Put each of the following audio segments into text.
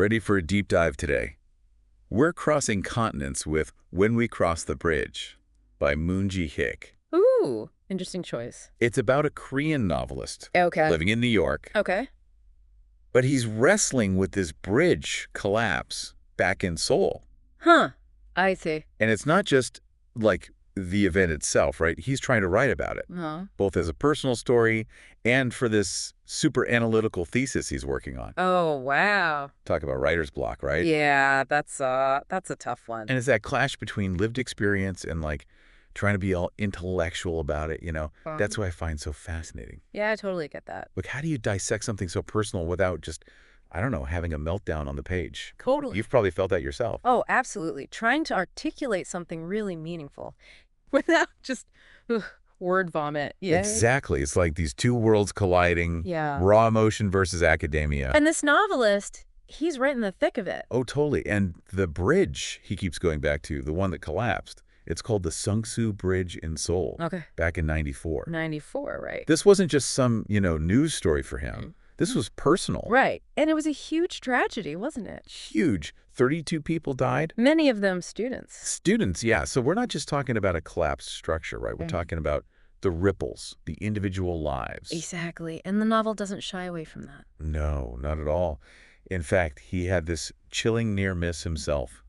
Ready for a deep dive today? We're crossing continents with When We Cross the Bridge by Munjihyik. Ooh, interesting choice. It's about a Korean novelist living in New York, Okay. but he's wrestling with this bridge collapse back in Seoul. Huh. I see. And it's not just like the event itself, right? He's trying to write about it, both as a personal story and for this super analytical thesis he's working on. Oh, wow. Talk about writer's block, right? Yeah, that's a tough one. And it's that clash between lived experience and like trying to be all intellectual about it, you know? That's what I find so fascinating. Yeah, I totally get that. Like, how do you dissect something so personal without just, I don't know, having a meltdown on the page? Totally. You've probably felt that yourself. Oh, absolutely. Trying to articulate something really meaningful without just word vomit. Yeah. Exactly. It's like these two worlds colliding. Yeah. Raw emotion versus academia. And this novelist, he's right in the thick of it. Oh, totally. And the bridge he keeps going back to, the one that collapsed, it's called the Seongsu Bridge in Seoul. Okay. Back in 94. 94, right. This wasn't just some, news story for him. This was personal. Right. And it was a huge tragedy, wasn't it? Huge. 32 people died. Many of them students. Students, yeah. So we're not just talking about a collapsed structure, right? We're talking about the ripples, the individual lives. Exactly. And the novel doesn't shy away from that. No, not at all. In fact, he had this chilling near miss himself.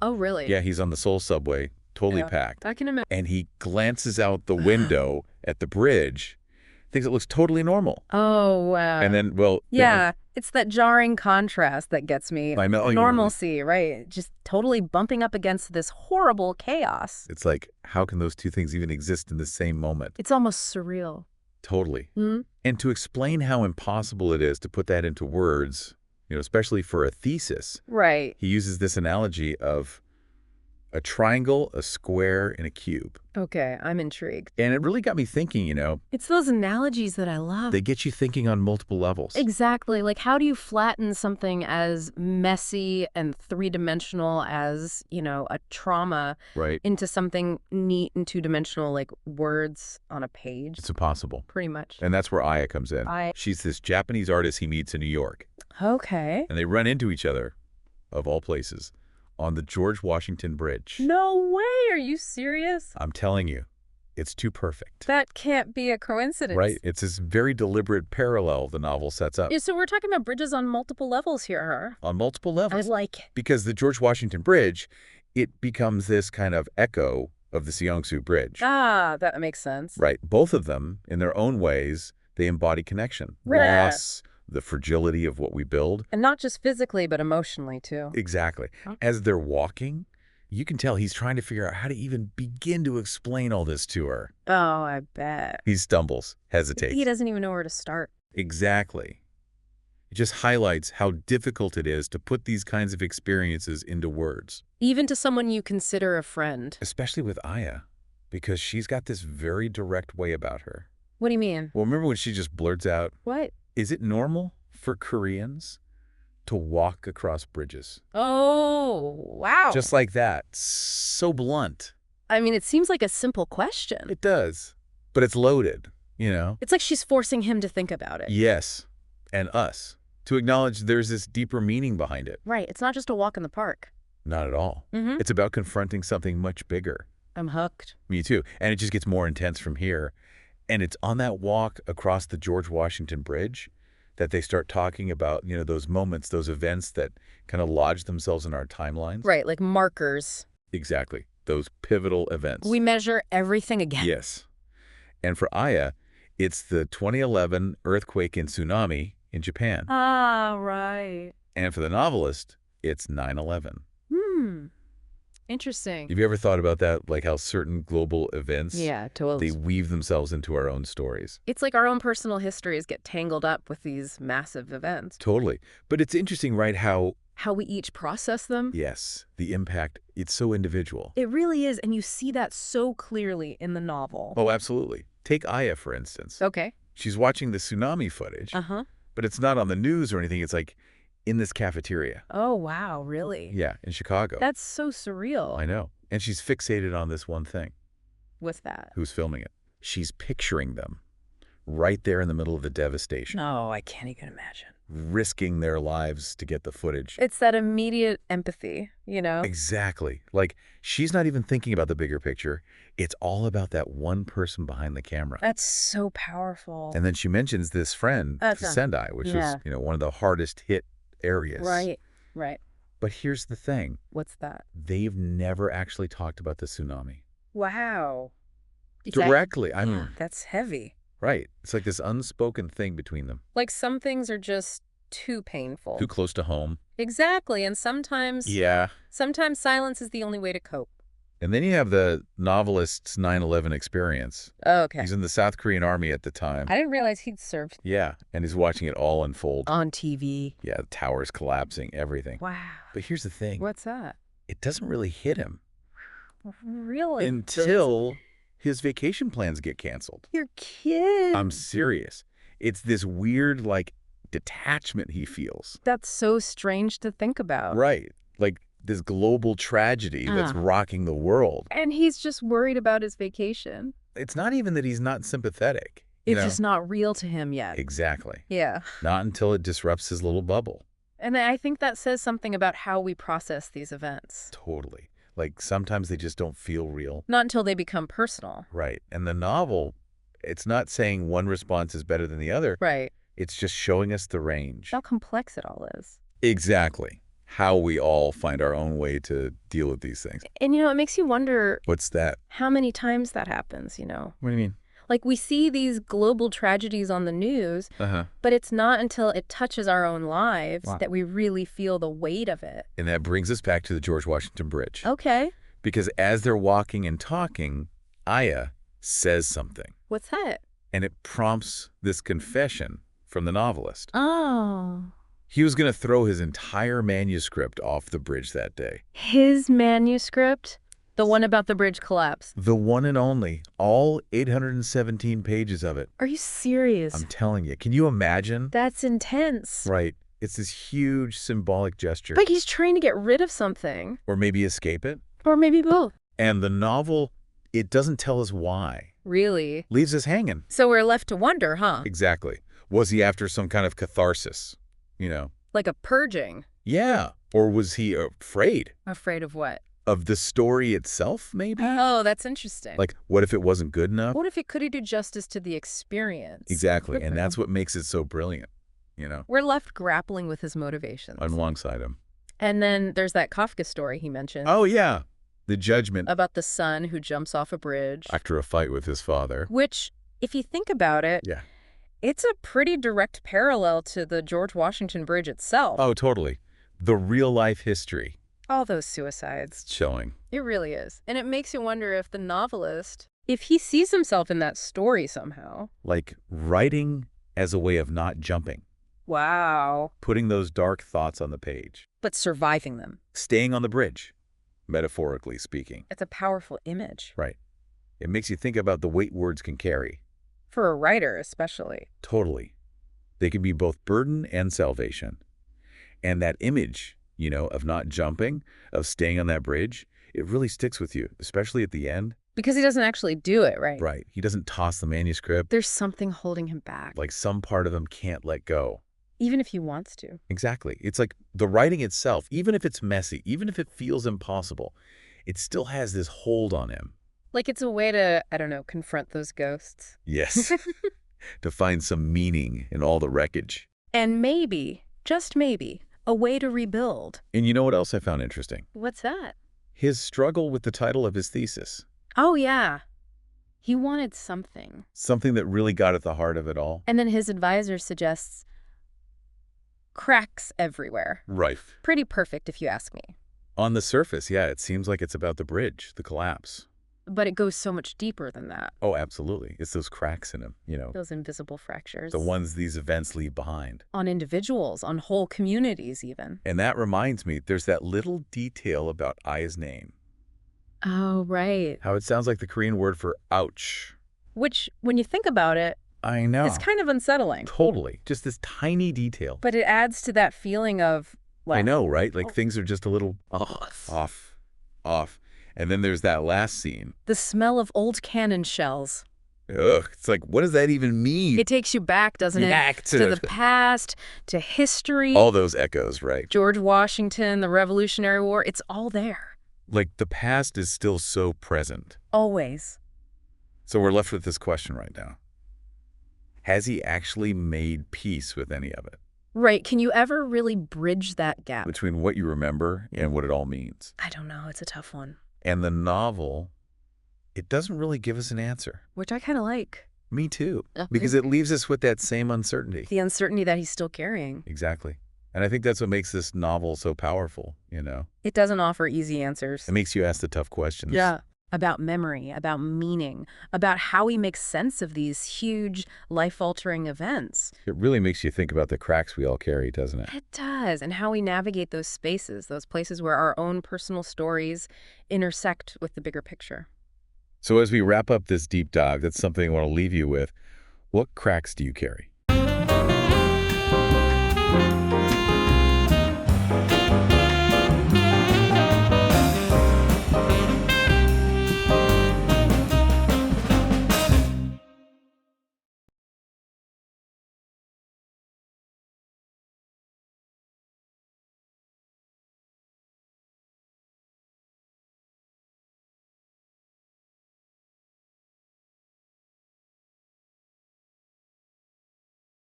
Oh, really? Yeah, he's on the Seoul subway, totally packed. I can imagine. And he glances out the window at the bridge, thinks it looks totally normal. Oh, wow. And then, well... Yeah, it's that jarring contrast that gets me. I know. Normalcy, right? Just totally bumping up against this horrible chaos. It's like, how can those two things even exist in the same moment? It's almost surreal. Totally. And to explain how impossible it is to put that into words, especially for a thesis, right? He uses this analogy of a triangle, a square, and a cube. Okay, I'm intrigued. And it really got me thinking, It's those analogies that I love. They get you thinking on multiple levels. Exactly. Like, how do you flatten something as messy and three-dimensional as, a trauma into something neat and two-dimensional, like words on a page? It's impossible. Pretty much. And that's where Aya comes in. She's this Japanese artist he meets in New York. Okay. And they run into each other, of all places, on the George Washington Bridge. No way! Are you serious? I'm telling you, it's too perfect. That can't be a coincidence. Right? It's this very deliberate parallel the novel sets up. Yeah, so we're talking about bridges on multiple levels here, huh? On multiple levels. I like it. Because the George Washington Bridge, it becomes this kind of echo of the Seongsu Bridge. Ah, that makes sense. Right. Both of them, in their own ways, they embody connection. Right. Loss, the fragility of what we build. And not just physically, but emotionally, too. Exactly. As they're walking, you can tell he's trying to figure out how to even begin to explain all this to her. Oh, I bet. He stumbles, hesitates. He doesn't even know where to start. Exactly. It just highlights how difficult it is to put these kinds of experiences into words. Even to someone you consider a friend. Especially with Aya, because she's got this very direct way about her. What do you mean? Well, remember when she just blurts out, What? Is it normal for Koreans to walk across bridges? Oh, wow. Just like that. So blunt. I mean, it seems like a simple question. It does. But it's loaded, It's like she's forcing him to think about it. Yes. And us. To acknowledge there's this deeper meaning behind it. Right. It's not just a walk in the park. Not at all. It's about confronting something much bigger. I'm hooked. Me too. And it just gets more intense from here. And it's on that walk across the George Washington Bridge that they start talking about, those moments, those events that kind of lodge themselves in our timelines. Right, like markers. Exactly. Those pivotal events. We measure everything again. Yes. And for Aya, it's the 2011 earthquake and tsunami in Japan. Ah, right. And for the novelist, it's 9/11. Interesting. Have you ever thought about that, like how certain global events, Yeah, totally. they weave themselves into our own stories? It's like our own personal histories get tangled up with these massive events. Totally. But it's interesting, right, how we each process them. yes, the impact, it's so individual. It really is, and you see that so clearly in the novel. Oh, absolutely. Take Aya, for instance. Okay. She's watching the tsunami footage, but it's not on the news or anything. It's like in this cafeteria. Oh, wow, really? Yeah, in Chicago. That's so surreal. I know. And she's fixated on this one thing. What's that? Who's filming it? She's picturing them right there in the middle of the devastation. No, I can't even imagine. risking their lives to get the footage. It's that immediate empathy, you know? Exactly. Like, she's not even thinking about the bigger picture. It's all about that one person behind the camera. That's so powerful. And then she mentions this friend, Sendai, which was, one of the hardest hit areas. Right. But here's the thing. What's that? They've never actually talked about the tsunami. Wow. Directly. I mean, that's heavy. Right. It's like this unspoken thing between them. Like some things are just too painful. Too close to home. Exactly. And sometimes silence is the only way to cope. And then you have the novelist's 9/11 experience. Oh, okay. He's in the South Korean army at the time. I didn't realize he'd served. Yeah, and he's watching it all unfold. On TV. Yeah, the towers collapsing, everything. Wow. But here's the thing. What's that? It doesn't really hit him. Really? Until his vacation plans get canceled. You're kidding. I'm serious. It's this weird, like, detachment he feels. That's so strange to think about. Right. Like, this global tragedy that's rocking the world. And he's just worried about his vacation. It's not even that he's not sympathetic. It's just not real to him yet. Exactly. Yeah. Not until it disrupts his little bubble. And I think that says something about how we process these events. Totally. Like, sometimes they just don't feel real. Not until they become personal. Right. And the novel, it's not saying one response is better than the other. Right. It's just showing us the range. How complex it all is. Exactly. How we all find our own way to deal with these things. And, it makes you wonder... What's that? How many times that happens, What do you mean? Like, we see these global tragedies on the news, but it's not until it touches our own lives that we really feel the weight of it. And that brings us back to the George Washington Bridge. Okay. Because as they're walking and talking, Aya says something. What's that? And it prompts this confession from the novelist. Oh. He was going to throw his entire manuscript off the bridge that day. His manuscript? The one about the bridge collapse? The one and only. All 817 pages of it. Are you serious? I'm telling you. Can you imagine? That's intense. Right. It's this huge symbolic gesture. But he's trying to get rid of something. Or maybe escape it. Or maybe both. And the novel, it doesn't tell us why. Really? Leaves us hanging. So we're left to wonder, huh? Exactly. Was he after some kind of catharsis? Like a purging. Yeah. Or was he afraid? Afraid of what? Of the story itself, maybe? Oh, that's interesting. Like, what if it wasn't good enough? What if it couldn't do justice to the experience? Exactly. And that's what makes it so brilliant, We're left grappling with his motivations. Alongside him. And then there's that Kafka story he mentioned. Oh, yeah. The judgment. About the son who jumps off a bridge. After a fight with his father. Which, if you think about it, it's a pretty direct parallel to the George Washington Bridge itself. Oh, totally. The real-life history. All those suicides. It's chilling. It really is. And it makes you wonder if the novelist, if he sees himself in that story somehow. Like writing as a way of not jumping. Wow. Putting those dark thoughts on the page. But surviving them. Staying on the bridge, metaphorically speaking. It's a powerful image. Right. It makes you think about the weight words can carry. For a writer, especially. Totally. They can be both burden and salvation. And that image, of not jumping, of staying on that bridge, it really sticks with you, especially at the end. Because he doesn't actually do it, right? Right. He doesn't toss the manuscript. There's something holding him back. Like some part of him can't let go. Even if he wants to. Exactly. It's like the writing itself, even if it's messy, even if it feels impossible, it still has this hold on him. Like it's a way to, confront those ghosts. Yes. To find some meaning in all the wreckage. And maybe, just maybe, a way to rebuild. And you know what else I found interesting? What's that? His struggle with the title of his thesis. Oh, yeah. He wanted something. Something that really got at the heart of it all. And then his advisor suggests cracks everywhere. Right. Pretty perfect, if you ask me. On the surface, yeah, it seems like it's about the bridge, the collapse. But it goes so much deeper than that. Oh, absolutely. It's those cracks in him, Those invisible fractures. The ones these events leave behind. On individuals, on whole communities even. And that reminds me, there's that little detail about Aya's name. Oh, right. How it sounds like the Korean word for ouch. Which, when you think about it, I know. It's kind of unsettling. Totally. Just this tiny detail. But it adds to that feeling of... I know, right? Like things are just a little off. And then there's that last scene. The smell of old cannon shells. Ugh, it's like, what does that even mean? It takes you back, doesn't it? Back to the past, to history. All those echoes, right? George Washington, the Revolutionary War, it's all there. Like, the past is still so present. Always. So we're left with this question right now. Has he actually made peace with any of it? Right. Can you ever really bridge that gap? Between what you remember and what it all means. I don't know. It's a tough one. And the novel, it doesn't really give us an answer. Which I kind of like. Me too. Because it leaves us with that same uncertainty. The uncertainty that he's still carrying. Exactly. And I think that's what makes this novel so powerful, you know? It doesn't offer easy answers. It makes you ask the tough questions. Yeah. About memory, about meaning, about how we make sense of these huge, life-altering events. It really makes you think about the cracks we all carry, doesn't it? It does, and how we navigate those spaces, those places where our own personal stories intersect with the bigger picture. So as we wrap up this deep dive, that's something I want to leave you with. What cracks do you carry?